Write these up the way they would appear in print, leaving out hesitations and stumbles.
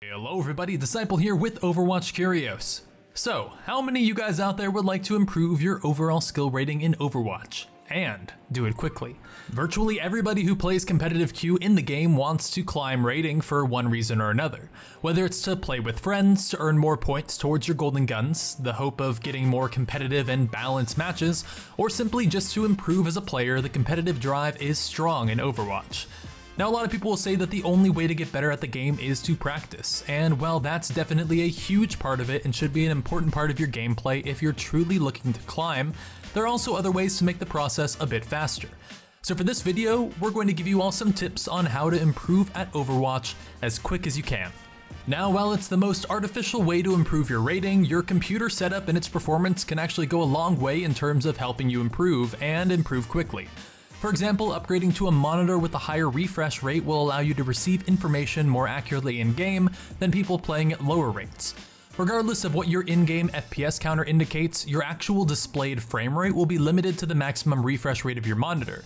Hello everybody, Disciple here with Overwatch Curios. So, how many of you guys out there would like to improve your overall skill rating in Overwatch? And do it quickly. Virtually everybody who plays competitive queue in the game wants to climb rating for one reason or another. Whether it's to play with friends, to earn more points towards your golden guns, the hope of getting more competitive and balanced matches, or simply just to improve as a player, the competitive drive is strong in Overwatch. Now, a lot of people will say that the only way to get better at the game is to practice, and while that's definitely a huge part of it and should be an important part of your gameplay if you're truly looking to climb, there are also other ways to make the process a bit faster. So for this video, we're going to give you all some tips on how to improve at Overwatch as quick as you can. Now, while it's the most artificial way to improve your rating, your computer setup and its performance can actually go a long way in terms of helping you improve and improve quickly. For example, upgrading to a monitor with a higher refresh rate will allow you to receive information more accurately in-game than people playing at lower rates. Regardless of what your in-game FPS counter indicates, your actual displayed frame rate will be limited to the maximum refresh rate of your monitor.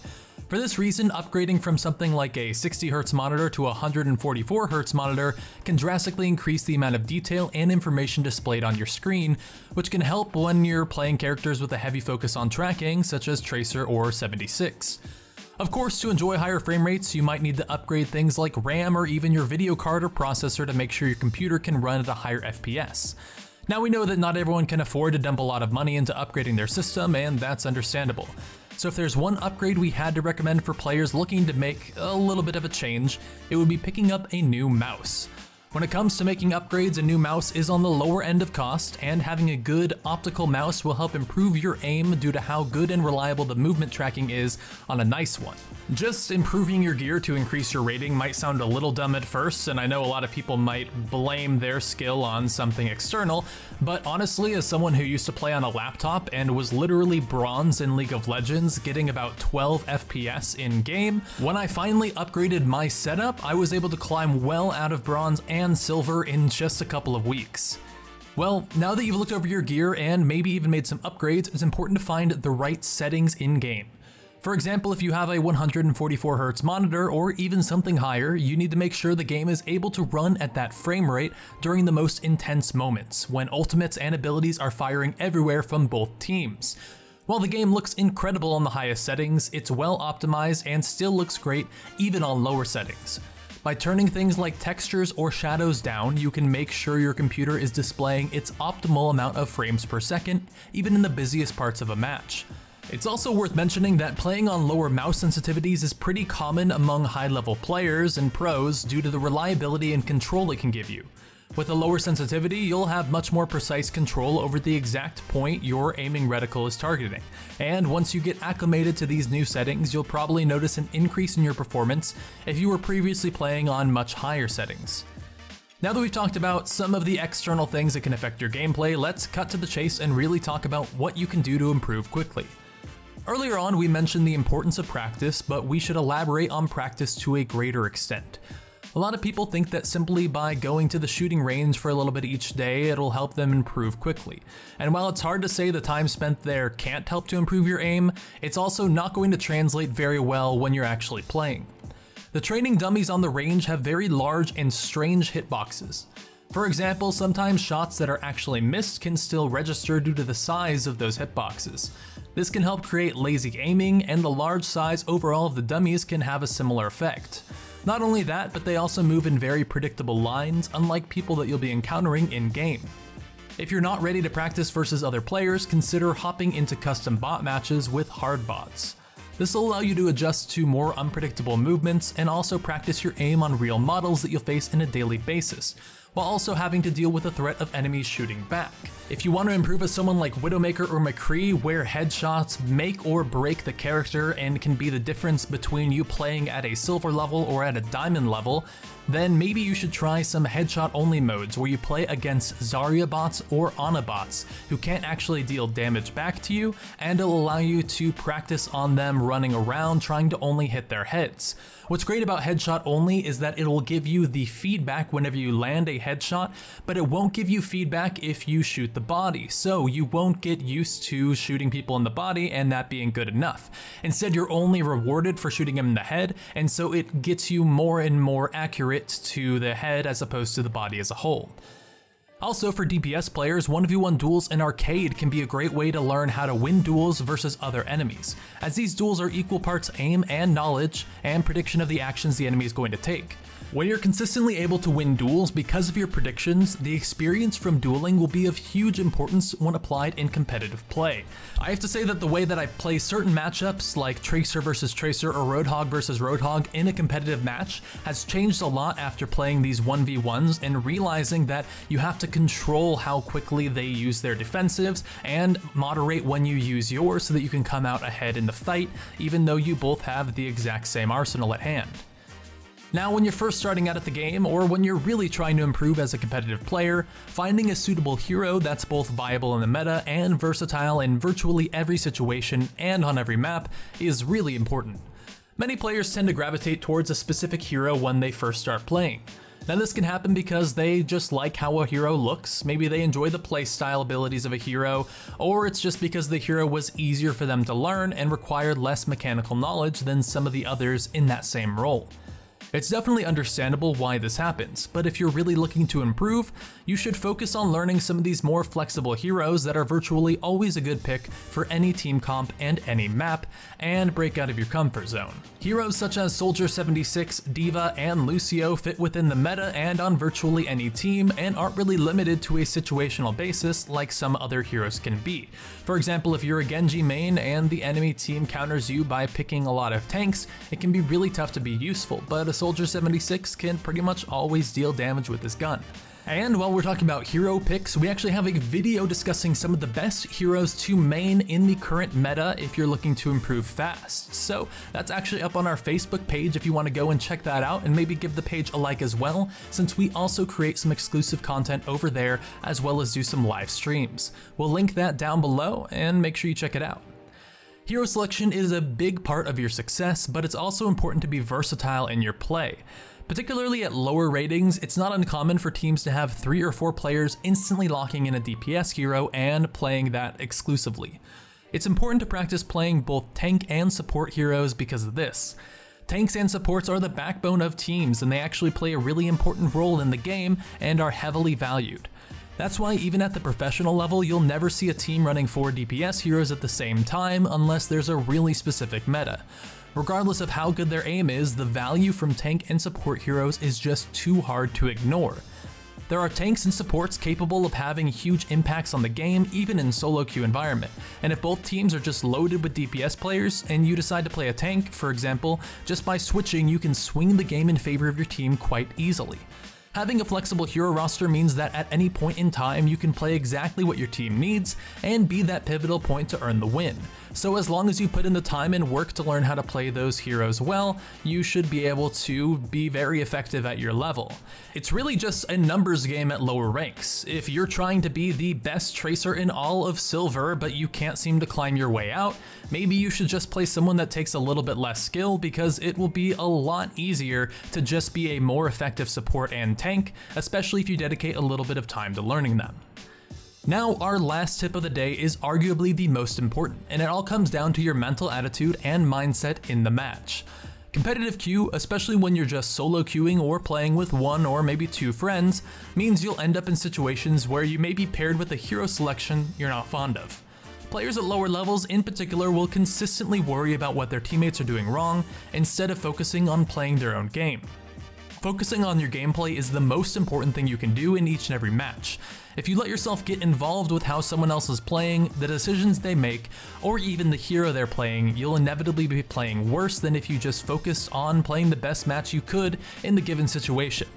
For this reason, upgrading from something like a 60Hz monitor to a 144Hz monitor can drastically increase the amount of detail and information displayed on your screen, which can help when you're playing characters with a heavy focus on tracking, such as Tracer or 76. Of course, to enjoy higher frame rates, you might need to upgrade things like RAM or even your video card or processor to make sure your computer can run at a higher FPS. Now, we know that not everyone can afford to dump a lot of money into upgrading their system, and that's understandable. So if there's one upgrade we had to recommend for players looking to make a little bit of a change, it would be picking up a new mouse. When it comes to making upgrades, a new mouse is on the lower end of cost, and having a good optical mouse will help improve your aim due to how good and reliable the movement tracking is on a nice one. Just improving your gear to increase your rating might sound a little dumb at first, and I know a lot of people might blame their skill on something external, but honestly, as someone who used to play on a laptop and was literally bronze in League of Legends, getting about 12 FPS in game, when I finally upgraded my setup, I was able to climb well out of bronze and silver in just a couple of weeks. Well, now that you've looked over your gear and maybe even made some upgrades, it's important to find the right settings in-game. For example, if you have a 144Hz monitor or even something higher, you need to make sure the game is able to run at that frame rate during the most intense moments, when ultimates and abilities are firing everywhere from both teams. While the game looks incredible on the highest settings, it's well optimized and still looks great even on lower settings. By turning things like textures or shadows down, you can make sure your computer is displaying its optimal amount of frames per second, even in the busiest parts of a match. It's also worth mentioning that playing on lower mouse sensitivities is pretty common among high-level players and pros due to the reliability and control it can give you. With a lower sensitivity, you'll have much more precise control over the exact point your aiming reticle is targeting. And once you get acclimated to these new settings, you'll probably notice an increase in your performance if you were previously playing on much higher settings. Now that we've talked about some of the external things that can affect your gameplay, let's cut to the chase and really talk about what you can do to improve quickly. Earlier on, we mentioned the importance of practice, but we should elaborate on practice to a greater extent. A lot of people think that simply by going to the shooting range for a little bit each day, it'll help them improve quickly. And while it's hard to say the time spent there can't help to improve your aim, it's also not going to translate very well when you're actually playing. The training dummies on the range have very large and strange hitboxes. For example, sometimes shots that are actually missed can still register due to the size of those hitboxes. This can help create lazy aiming, and the large size overall of the dummies can have a similar effect. Not only that, but they also move in very predictable lines, unlike people that you'll be encountering in-game. If you're not ready to practice versus other players, consider hopping into custom bot matches with hard bots. This will allow you to adjust to more unpredictable movements and also practice your aim on real models that you'll face on a daily basis, while also having to deal with the threat of enemies shooting back. If you want to improve as someone like Widowmaker or McCree, where headshots make or break the character and can be the difference between you playing at a silver level or at a diamond level, then maybe you should try some headshot-only modes where you play against Zarya bots or Ana bots who can't actually deal damage back to you, and it'll allow you to practice on them running around trying to only hit their heads. What's great about headshot only is that it'll give you the feedback whenever you land a headshot, but it won't give you feedback if you shoot the body, so you won't get used to shooting people in the body and that being good enough. Instead, you're only rewarded for shooting them in the head, and so it gets you more and more accurate turret to the head as opposed to the body as a whole. Also, for DPS players, 1v1 duels in Arcade can be a great way to learn how to win duels versus other enemies, as these duels are equal parts aim and knowledge and prediction of the actions the enemy is going to take. When you're consistently able to win duels because of your predictions, the experience from dueling will be of huge importance when applied in competitive play. I have to say that the way that I play certain matchups like Tracer versus Tracer or Roadhog versus Roadhog in a competitive match has changed a lot after playing these 1v1s and realizing that you have to control how quickly they use their defensives and moderate when you use yours so that you can come out ahead in the fight, even though you both have the exact same arsenal at hand. Now, when you're first starting out at the game, or when you're really trying to improve as a competitive player, finding a suitable hero that's both viable in the meta and versatile in virtually every situation and on every map is really important. Many players tend to gravitate towards a specific hero when they first start playing. Now, this can happen because they just like how a hero looks, maybe they enjoy the playstyle abilities of a hero, or it's just because the hero was easier for them to learn and required less mechanical knowledge than some of the others in that same role. It's definitely understandable why this happens, but if you're really looking to improve, you should focus on learning some of these more flexible heroes that are virtually always a good pick for any team comp and any map, and break out of your comfort zone. Heroes such as Soldier 76, D.Va, and Lucio fit within the meta and on virtually any team, and aren't really limited to a situational basis like some other heroes can be. For example, if you're a Genji main and the enemy team counters you by picking a lot of tanks, it can be really tough to be useful, but a Soldier 76 can pretty much always deal damage with his gun. And while we're talking about hero picks, we actually have a video discussing some of the best heroes to main in the current meta if you're looking to improve fast. So that's actually up on our Facebook page if you want to go and check that out, and maybe give the page a like as well, since we also create some exclusive content over there as well as do some live streams. We'll link that down below and make sure you check it out. Hero selection is a big part of your success, but it's also important to be versatile in your play. Particularly at lower ratings, it's not uncommon for teams to have 3 or 4 players instantly locking in a DPS hero and playing that exclusively. It's important to practice playing both tank and support heroes because of this. Tanks and supports are the backbone of teams, and they actually play a really important role in the game and are heavily valued. That's why even at the professional level, you'll never see a team running 4 DPS heroes at the same time unless there's a really specific meta. Regardless of how good their aim is, the value from tank and support heroes is just too hard to ignore. There are tanks and supports capable of having huge impacts on the game even in solo queue environment, and if both teams are just loaded with DPS players and you decide to play a tank, for example, just by switching you can swing the game in favor of your team quite easily. Having a flexible hero roster means that at any point in time you can play exactly what your team needs and be that pivotal point to earn the win. So as long as you put in the time and work to learn how to play those heroes well, you should be able to be very effective at your level. It's really just a numbers game at lower ranks. If you're trying to be the best Tracer in all of Silver but you can't seem to climb your way out, maybe you should just play someone that takes a little bit less skill, because it will be a lot easier to just be a more effective support and tank, especially if you dedicate a little bit of time to learning them. Now, our last tip of the day is arguably the most important, and it all comes down to your mental attitude and mindset in the match. Competitive queue, especially when you're just solo queuing or playing with 1 or maybe 2 friends, means you'll end up in situations where you may be paired with a hero selection you're not fond of. Players at lower levels in particular will consistently worry about what their teammates are doing wrong instead of focusing on playing their own game. Focusing on your gameplay is the most important thing you can do in each and every match. If you let yourself get involved with how someone else is playing, the decisions they make, or even the hero they're playing, you'll inevitably be playing worse than if you just focused on playing the best match you could in the given situation.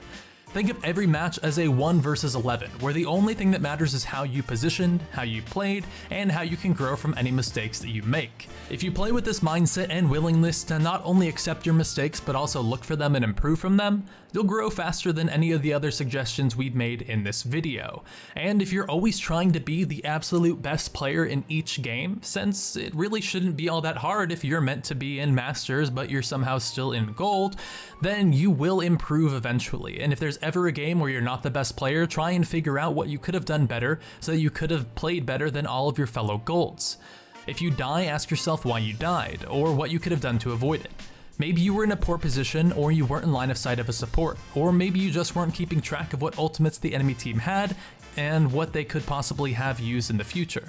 Think of every match as a 1 versus 11, where the only thing that matters is how you positioned, how you played, and how you can grow from any mistakes that you make. If you play with this mindset and willingness to not only accept your mistakes but also look for them and improve from them, you'll grow faster than any of the other suggestions we've made in this video. And if you're always trying to be the absolute best player in each game, since it really shouldn't be all that hard if you're meant to be in Masters but you're somehow still in Gold, then you will improve eventually. And if there's ever a game where you're not the best player, try and figure out what you could have done better so that you could have played better than all of your fellow Golds. If you die, ask yourself why you died, or what you could have done to avoid it. Maybe you were in a poor position, or you weren't in line of sight of a support, or maybe you just weren't keeping track of what ultimates the enemy team had and what they could possibly have used in the future.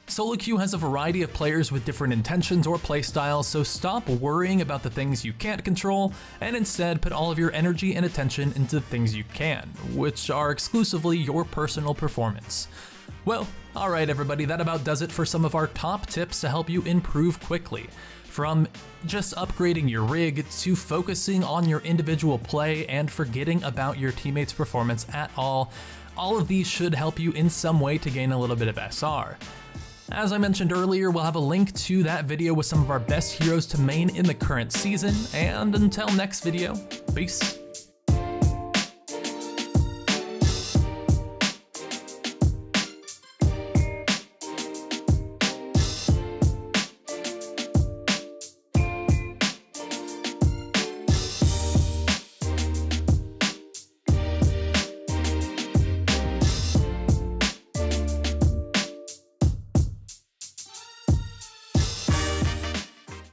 Solo queue has a variety of players with different intentions or playstyles, so stop worrying about the things you can't control and instead put all of your energy and attention into the things you can, which are exclusively your personal performance. Well, alright everybody, that about does it for some of our top tips to help you improve quickly. From just upgrading your rig to focusing on your individual play and forgetting about your teammates' performance at all of these should help you in some way to gain a little bit of SR. As I mentioned earlier, we'll have a link to that video with some of our best heroes to main in the current season, and until next video, peace.